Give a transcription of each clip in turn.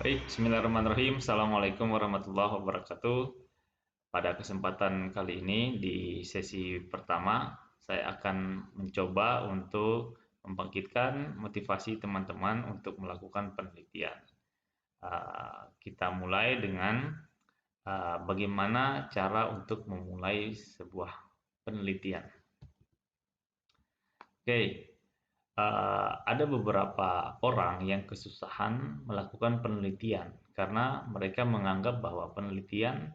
Baik, bismillahirrahmanirrahim. Assalamualaikum warahmatullahi wabarakatuh. Pada kesempatan kali ini di sesi pertama, saya akan mencoba untuk membangkitkan motivasi teman-teman untuk melakukan penelitian. Kita mulai dengan bagaimana cara untuk memulai sebuah penelitian. Oke, ada beberapa orang yang kesusahan melakukan penelitian karena mereka menganggap bahwa penelitian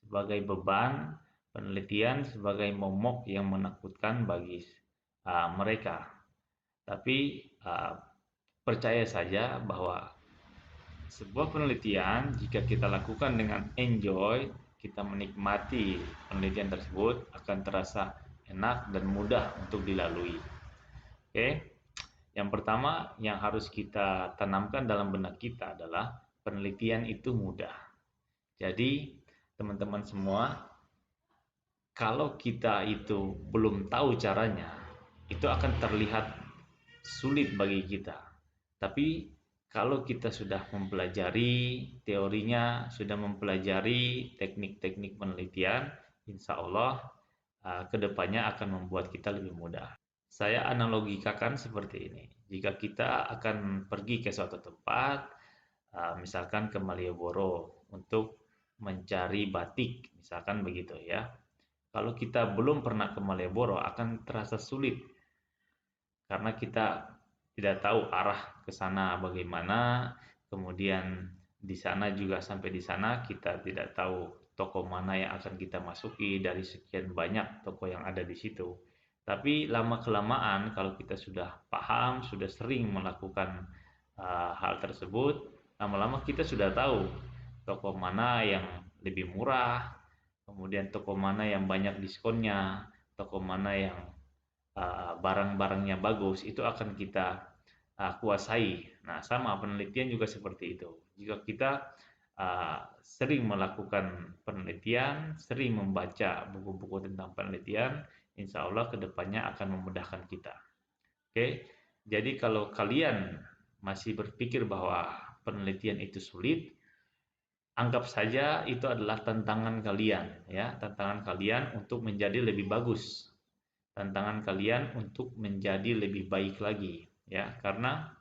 sebagai beban, penelitian sebagai momok yang menakutkan bagi mereka. Tapi percaya saja bahwa sebuah penelitian jika kita lakukan dengan enjoy, kita menikmati penelitian tersebut akan terasa enak dan mudah untuk dilalui. Oke. Yang pertama yang harus kita tanamkan dalam benak kita adalah penelitian itu mudah. Jadi, teman-teman semua, kalau kita itu belum tahu caranya, itu akan terlihat sulit bagi kita. Tapi kalau kita sudah mempelajari teorinya, sudah mempelajari teknik-teknik penelitian, insya Allah kedepannya akan membuat kita lebih mudah. Saya analogikakan seperti ini. Jika kita akan pergi ke suatu tempat, misalkan ke Malioboro untuk mencari batik, misalkan begitu ya. Kalau kita belum pernah ke Malioboro akan terasa sulit karena kita tidak tahu arah ke sana bagaimana, kemudian di sana juga sampai di sana kita tidak tahu toko mana yang akan kita masuki dari sekian banyak toko yang ada di situ. Tapi lama-kelamaan kalau kita sudah paham, sudah sering melakukan hal tersebut, lama-lama kita sudah tahu toko mana yang lebih murah, kemudian toko mana yang banyak diskonnya, toko mana yang barang-barangnya bagus, itu akan kita kuasai. Nah, sama penelitian juga seperti itu. Jika kita sering melakukan penelitian, sering membaca buku-buku tentang penelitian, insya Allah kedepannya akan memudahkan kita. Oke, jadi kalau kalian masih berpikir bahwa penelitian itu sulit, anggap saja itu adalah tantangan kalian, ya, tantangan kalian untuk menjadi lebih bagus, tantangan kalian untuk menjadi lebih baik lagi, ya, karena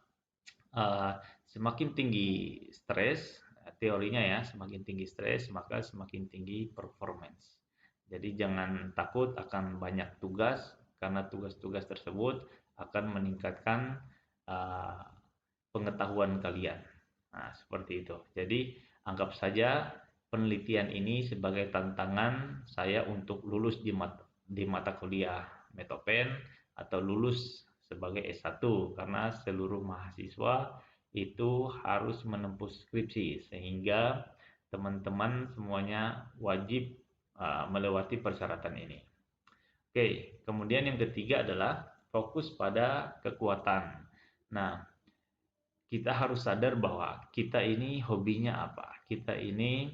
semakin tinggi stres, teorinya ya, semakin tinggi stres maka semakin tinggi performance. Jadi jangan takut akan banyak tugas karena tugas-tugas tersebut akan meningkatkan uh, pengetahuan kalian. Nah, seperti itu. Jadi anggap saja penelitian ini sebagai tantangan saya untuk lulus di mata kuliah Metopen atau lulus sebagai S1 karena seluruh mahasiswa itu harus menempuh skripsi sehingga teman-teman semuanya wajib melewati persyaratan ini. Oke, kemudian yang ketiga adalah fokus pada kekuatan. Nah, kita harus sadar bahwa kita ini hobinya apa, kita ini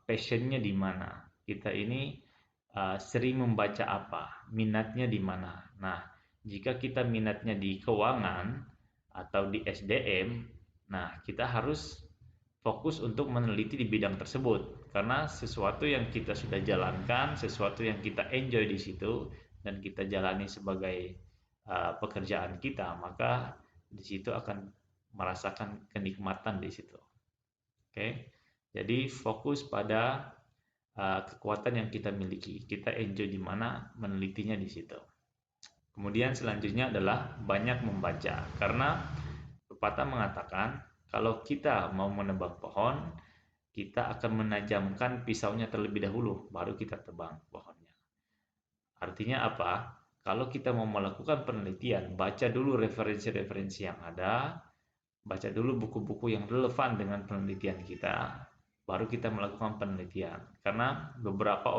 passionnya di mana, kita ini sering membaca apa, minatnya di mana. Nah, jika kita minatnya di keuangan atau di SDM, nah kita harus fokus untuk meneliti di bidang tersebut karena sesuatu yang kita sudah jalankan, sesuatu yang kita enjoy di situ dan kita jalani sebagai pekerjaan kita, maka di situ akan merasakan kenikmatan di situ. Oke, jadi fokus pada kekuatan yang kita miliki, kita enjoy di mana, menelitinya di situ. Kemudian selanjutnya adalah banyak membaca, karena pepatah mengatakan kalau kita mau menebang pohon, kita akan menajamkan pisaunya terlebih dahulu, baru kita tebang pohonnya. Artinya apa? Kalau kita mau melakukan penelitian, baca dulu referensi-referensi yang ada, baca dulu buku-buku yang relevan dengan penelitian kita, baru kita melakukan penelitian. Karena beberapa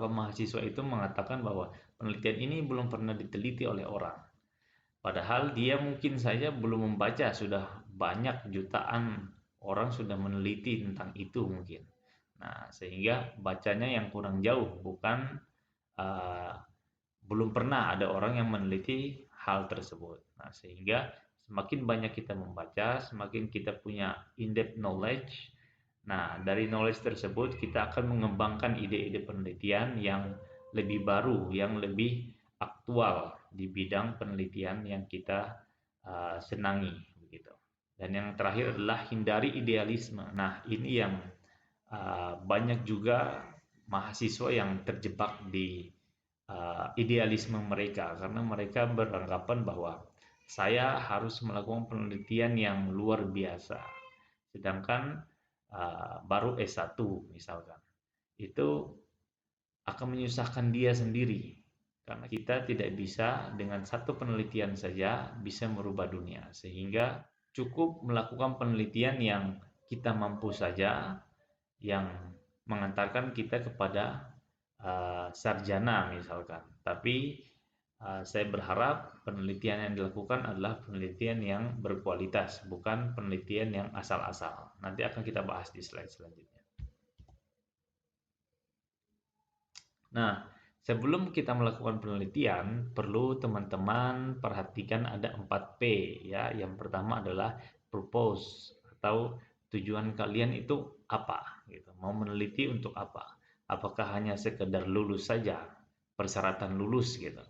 mahasiswa itu mengatakan bahwa penelitian ini belum pernah diteliti oleh orang. Padahal dia mungkin saja belum membaca, sudah banyak jutaan orang sudah meneliti tentang itu mungkin. Nah, sehingga bacanya yang kurang jauh, bukan uh, belum pernah ada orang yang meneliti hal tersebut. Nah, sehingga Semakin banyak kita membaca, semakin kita punya in-depth knowledge. Nah, dari knowledge tersebut kita akan mengembangkan ide-ide penelitian yang lebih baru, yang lebih aktual di bidang penelitian yang kita senangi begitu. Dan yang terakhir adalah hindari idealisme. Nah, ini yang banyak juga mahasiswa yang terjebak di idealisme mereka karena mereka beranggapan bahwa saya harus melakukan penelitian yang luar biasa. Sedangkan baru S1 misalkan, itu akan menyusahkan dia sendiri karena kita tidak bisa dengan satu penelitian saja bisa merubah dunia. Sehingga cukup melakukan penelitian yang kita mampu saja, yang mengantarkan kita kepada sarjana misalkan. Tapi saya berharap penelitian yang dilakukan adalah penelitian yang berkualitas, bukan penelitian yang asal-asal. Nanti akan kita bahas di slide selanjutnya. Nah, sebelum kita melakukan penelitian, perlu teman-teman perhatikan ada 4P ya. Yang pertama adalah purpose atau tujuan kalian itu apa gitu. Mau meneliti untuk apa? Apakah hanya sekedar lulus saja, persyaratan lulus gitu.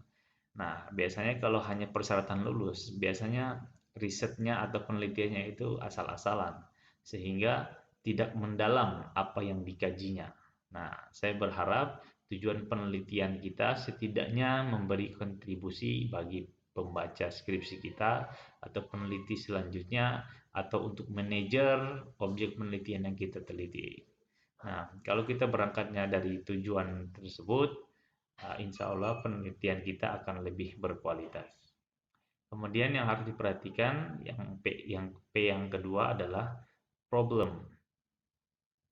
Nah, biasanya kalau hanya persyaratan lulus, biasanya risetnya atau penelitiannya itu asal-asalan, sehingga tidak mendalam apa yang dikajinya. Nah, saya berharap tujuan penelitian kita setidaknya memberi kontribusi bagi pembaca skripsi kita atau peneliti selanjutnya atau untuk manajer objek penelitian yang kita teliti. Nah, kalau kita berangkatnya dari tujuan tersebut, insya Allah penelitian kita akan lebih berkualitas. Kemudian yang harus diperhatikan yang P yang kedua adalah problem.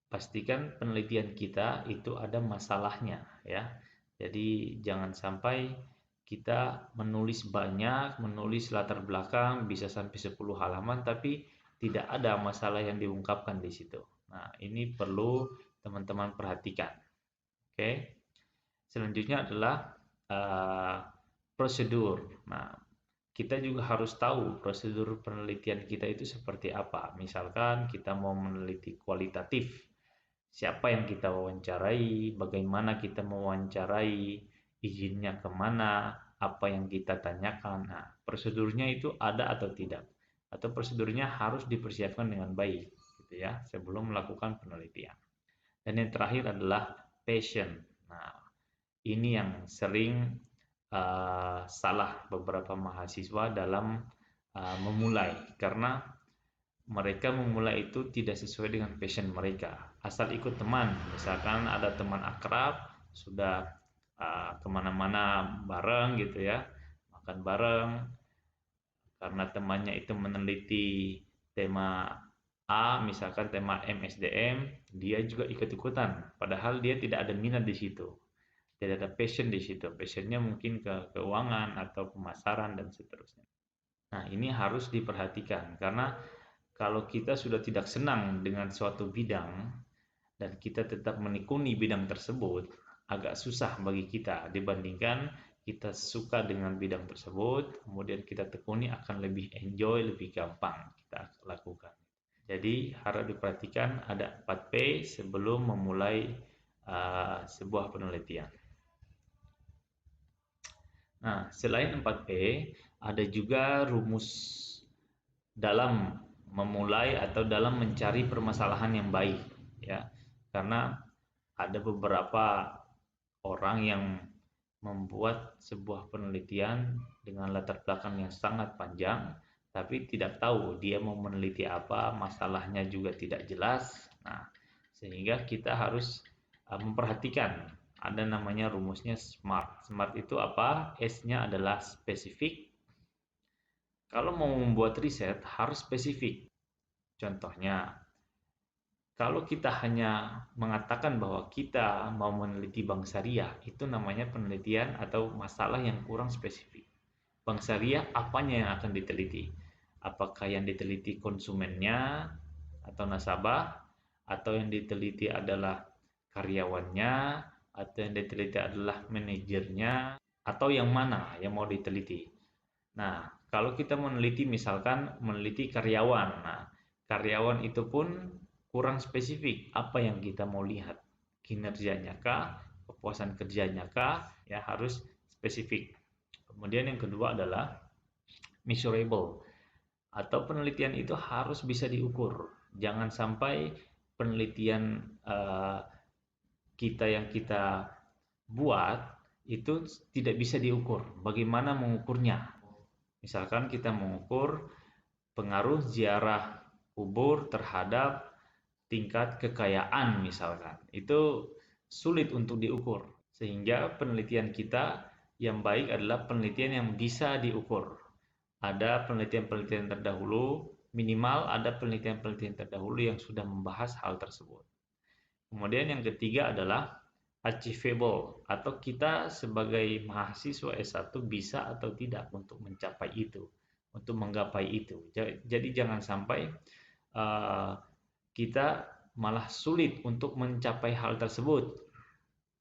Pastikan penelitian kita itu ada masalahnya ya. Jadi jangan sampai kita menulis banyak, menulis latar belakang bisa sampai 10 halaman tapi tidak ada masalah yang diungkapkan di situ. Nah, ini perlu teman-teman perhatikan. Oke. Selanjutnya adalah prosedur. Nah, kita juga harus tahu prosedur penelitian kita itu seperti apa. Misalkan kita mau meneliti kualitatif, siapa yang kita wawancarai, bagaimana kita mewawancarai, izinnya kemana, apa yang kita tanyakan. Nah, prosedurnya itu ada atau tidak, atau prosedurnya harus dipersiapkan dengan baik, gitu ya, sebelum melakukan penelitian. Dan yang terakhir adalah passion. Nah, ini yang sering salah beberapa mahasiswa dalam memulai karena mereka memulai itu tidak sesuai dengan passion mereka. Asal ikut teman, misalkan ada teman akrab sudah kemana-mana bareng gitu ya, makan bareng karena temannya itu meneliti tema A, misalkan tema MSDM, dia juga ikut-ikutan, padahal dia tidak ada minat di situ. Tidak ada passion di situ. Passionnya mungkin ke keuangan atau pemasaran dan seterusnya. Nah, ini harus diperhatikan karena kalau kita sudah tidak senang dengan suatu bidang dan kita tetap menekuni bidang tersebut, agak susah bagi kita dibandingkan kita suka dengan bidang tersebut, kemudian kita tekuni akan lebih enjoy, lebih gampang kita lakukan. Jadi harus diperhatikan ada 4P sebelum memulai sebuah penelitian. Nah, selain 4P, ada juga rumus dalam memulai atau dalam mencari permasalahan yang baik, ya. Karena ada beberapa orang yang membuat sebuah penelitian dengan latar belakang yang sangat panjang, tapi tidak tahu dia mau meneliti apa, masalahnya juga tidak jelas. Nah, sehingga kita harus memperhatikan ada namanya rumusnya SMART. SMART itu apa? S-nya adalah spesifik. Kalau mau membuat riset harus spesifik. Contohnya, kalau kita hanya mengatakan bahwa kita mau meneliti bank syariah, itu namanya penelitian atau masalah yang kurang spesifik. Bank syariah apanya yang akan diteliti? Apakah yang diteliti konsumennya atau nasabah, atau yang diteliti adalah karyawannya, atau yang diteliti adalah manajernya, atau yang mana yang mau diteliti. Nah, kalau kita meneliti misalkan meneliti karyawan, nah karyawan itu pun kurang spesifik apa yang kita mau lihat, kinerjanya kah, kepuasan kerjanya kah, ya harus spesifik. Kemudian yang kedua adalah measurable, atau penelitian itu harus bisa diukur. Jangan sampai penelitian kita yang kita buat itu tidak bisa diukur. Bagaimana mengukurnya? Misalkan kita mengukur pengaruh ziarah kubur terhadap tingkat kekayaan misalkan. Itu sulit untuk diukur. Sehingga penelitian kita yang baik adalah penelitian yang bisa diukur. Ada penelitian-penelitian terdahulu, minimal ada penelitian-penelitian terdahulu yang sudah membahas hal tersebut. Kemudian yang ketiga adalah achievable, atau kita sebagai mahasiswa S1 bisa atau tidak untuk mencapai itu, untuk menggapai itu. Jadi jangan sampai kita malah sulit untuk mencapai hal tersebut.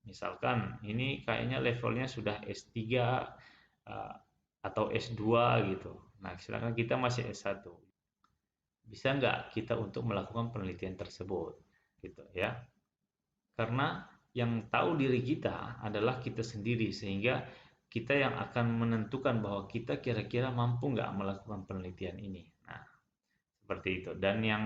Misalkan ini kayaknya levelnya sudah S3 atau S2 gitu. Nah, sedangkan kita masih S1. Bisa nggak kita untuk melakukan penelitian tersebut? Gitu ya. Karena yang tahu diri kita adalah kita sendiri, sehingga kita yang akan menentukan bahwa kita kira-kira mampu nggak melakukan penelitian ini. Nah, seperti itu. Dan yang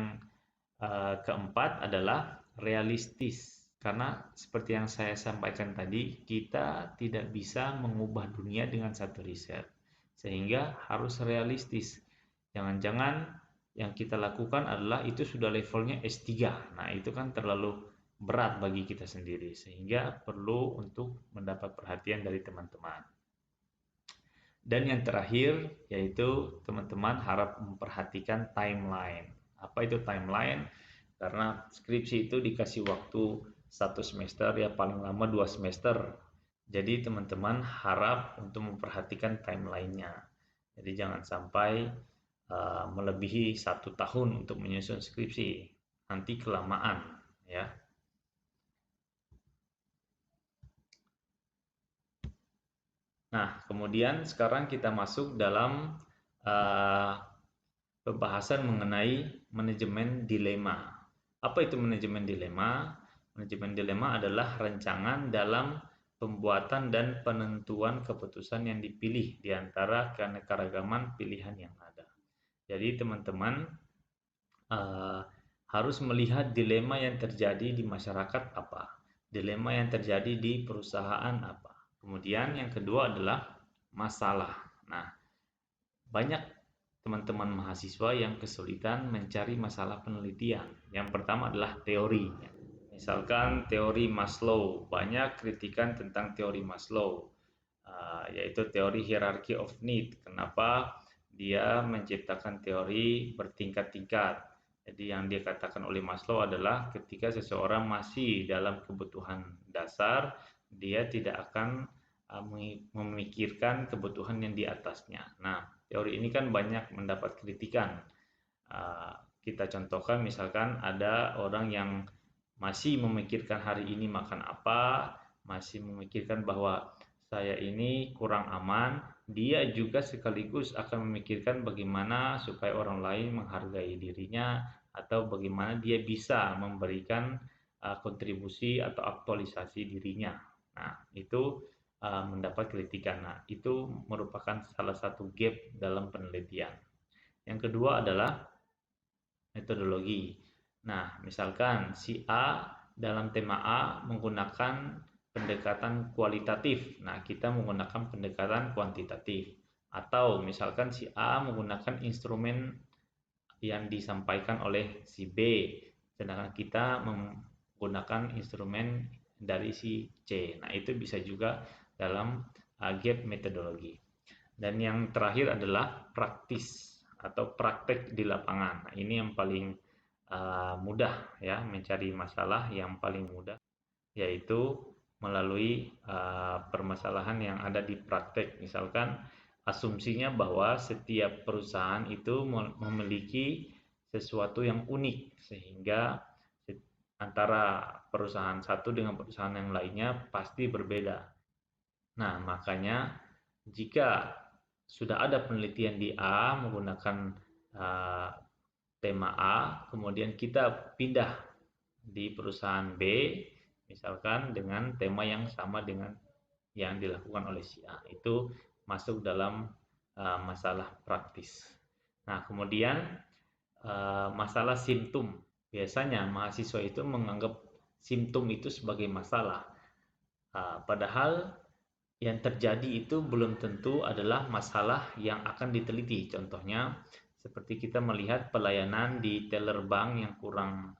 keempat adalah realistis. Karena seperti yang saya sampaikan tadi, kita tidak bisa mengubah dunia dengan satu riset. Sehingga harus realistis. Jangan-jangan yang kita lakukan adalah itu sudah levelnya S3. Nah, itu kan terlalu berat bagi kita sendiri. Sehingga perlu untuk mendapat perhatian dari teman-teman. Dan yang terakhir, yaitu teman-teman harap memperhatikan timeline. Apa itu timeline? Karena skripsi itu dikasih waktu 1 semester, ya paling lama 2 semester. Jadi teman-teman harap untuk memperhatikan timelinenya. Jadi jangan sampai melebihi 1 tahun untuk menyusun skripsi. Nanti kelamaan, ya. Nah, kemudian sekarang kita masuk dalam pembahasan mengenai manajemen dilema. Apa itu manajemen dilema? Manajemen dilema adalah rancangan dalam pembuatan dan penentuan keputusan yang dipilih di antara keanekaragaman pilihan yang ada. Jadi teman-teman harus melihat dilema yang terjadi di masyarakat apa, dilema yang terjadi di perusahaan apa. Kemudian yang kedua adalah masalah. Nah, banyak teman-teman mahasiswa yang kesulitan mencari masalah penelitian. Yang pertama adalah teori. Misalkan teori Maslow, banyak kritikan tentang teori Maslow, yaitu teori hierarchy of need. Kenapa dia menciptakan teori bertingkat-tingkat? Jadi yang dia katakan oleh Maslow adalah ketika seseorang masih dalam kebutuhan dasar, dia tidak akan memikirkan kebutuhan yang di atasnya. Nah, teori ini kan banyak mendapat kritikan. Kita contohkan misalkan ada orang yang masih memikirkan hari ini makan apa, masih memikirkan bahwa saya ini kurang aman, dia juga sekaligus akan memikirkan bagaimana supaya orang lain menghargai dirinya, atau bagaimana dia bisa memberikan kontribusi atau aktualisasi dirinya. Nah, itu mendapat kritikan. Nah, itu merupakan salah satu gap dalam penelitian. Yang kedua adalah metodologi. Nah, misalkan si A dalam tema A menggunakan pendekatan kualitatif. Nah, kita menggunakan pendekatan kuantitatif. Atau misalkan si A menggunakan instrumen yang disampaikan oleh si B, sedangkan kita menggunakan instrumen dari si C. Nah, itu bisa juga dalam gap metodologi. Dan yang terakhir adalah praktis atau praktek di lapangan. Nah, ini yang paling mudah ya, mencari masalah yang paling mudah, yaitu melalui permasalahan yang ada di praktek. Misalkan asumsinya bahwa setiap perusahaan itu memiliki sesuatu yang unik, sehingga antara perusahaan satu dengan perusahaan yang lainnya pasti berbeda. Nah, makanya jika sudah ada penelitian di A menggunakan uh, tema A, kemudian kita pindah di perusahaan B, misalkan dengan tema yang sama dengan yang dilakukan oleh si A, itu masuk dalam masalah praktis. Nah, kemudian masalah simptom. Biasanya mahasiswa itu menganggap simptom itu sebagai masalah. Padahal yang terjadi itu belum tentu adalah masalah yang akan diteliti. Contohnya, seperti kita melihat pelayanan di teller bank yang kurang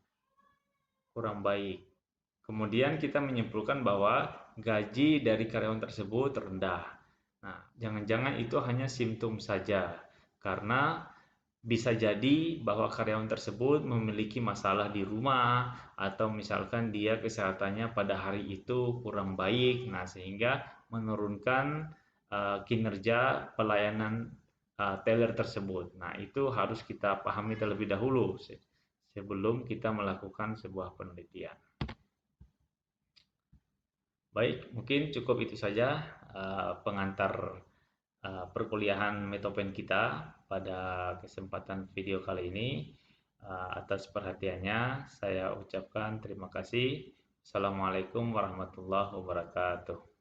kurang baik. Kemudian kita menyimpulkan bahwa gaji dari karyawan tersebut rendah. Nah, jangan-jangan itu hanya simptom saja, karena bisa jadi bahwa karyawan tersebut memiliki masalah di rumah atau misalkan dia kesehatannya pada hari itu kurang baik. Nah, sehingga menurunkan kinerja pelayanan teller tersebut. Nah, itu harus kita pahami terlebih dahulu sebelum kita melakukan sebuah penelitian. Baik, mungkin cukup itu saja pengantar perkuliahan Metopen kita pada kesempatan video kali ini. Atas perhatiannya, saya ucapkan terima kasih. Assalamualaikum warahmatullahi wabarakatuh.